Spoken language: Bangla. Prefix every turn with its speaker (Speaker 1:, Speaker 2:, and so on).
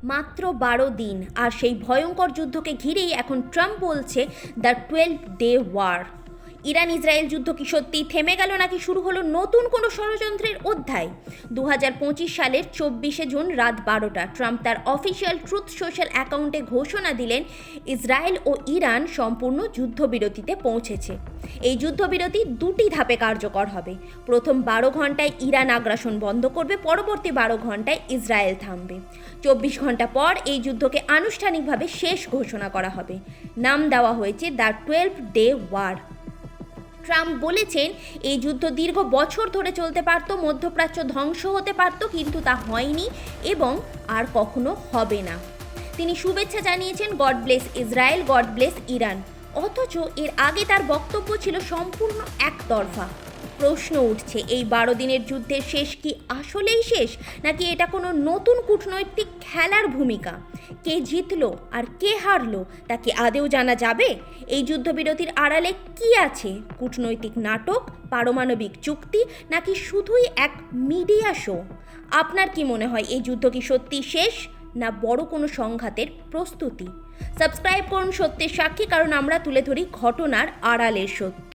Speaker 1: মাত্র 12 দিন আর সেই ভয়ঙ্কর যুদ্ধকে ঘিরেই এখন ট্রাম্প বলছে the 12 day war. Iran Israel যুদ্ধ কি সত্যিই থেমে গেল নাকি শুরু হলো নতুন কোনো ষড়যন্ত্রের অধ্যায়? 2025 সালের 24 জুন রাত 12টা ট্রাম্প তার অফিসিয়াল ট্রুথ সোশ্যাল অ্যাকাউন্টে ঘোষণা দিলেন ইসরায়েল ও ইরান সম্পূর্ণ যুদ্ধবিরতিতে পৌঁছেছে। এই যুদ্ধবিরতি দুটি ধাপে কার্যকর হবে। প্রথম 12 ঘন্টায় ইরান আগ্রাসন বন্ধ করবে, পরবর্তী 12 ঘন্টায় ইসরায়েল থামবে। 24 ঘন্টা পর এই যুদ্ধকে আনুষ্ঠানিকভাবে শেষ ঘোষণা করা হবে। নাম দেওয়া হয়েছে দ্য 12 ডে ওয়ার। ট্রাম্প বলেছেন এই যুদ্ধ দীর্ঘ বছর ধরে চলতে পারত, মধ্যপ্রাচ্য ধ্বংস হতে পারত, কিন্তু তা হয়নি এবং আর কখনো হবে না। তিনি শুভেচ্ছা জানিয়েছেন god bless Israel, god bless Iran. অথচ এর আগে তার বক্তব্য ছিল সম্পূর্ণ একতরফা। প্রশ্ন উঠছে, এই 12 দিনের যুদ্ধের শেষ কি আসলেই শেষ, নাকি এটা কোনো নতুন কূটনৈতিক খেলার ভূমিকা? কে জিতলো আর কে হারলো তা কি আদেও জানা যাবে? এই যুদ্ধবিরতির আড়ালে কি আছে? কূটনৈতিক নাটক, পারমাণবিক চুক্তি, নাকি শুধুই এক মিডিয়া শো? আপনার কি মনে হয়, এই যুদ্ধ কি সত্যি শেষ না বড় কোনো সংঘাতের প্রস্তুতি? সাবস্ক্রাইব করুন সত্যের সাক্ষী, কারণ আমরা তুলে ধরি ঘটনার আড়ালের সত্য।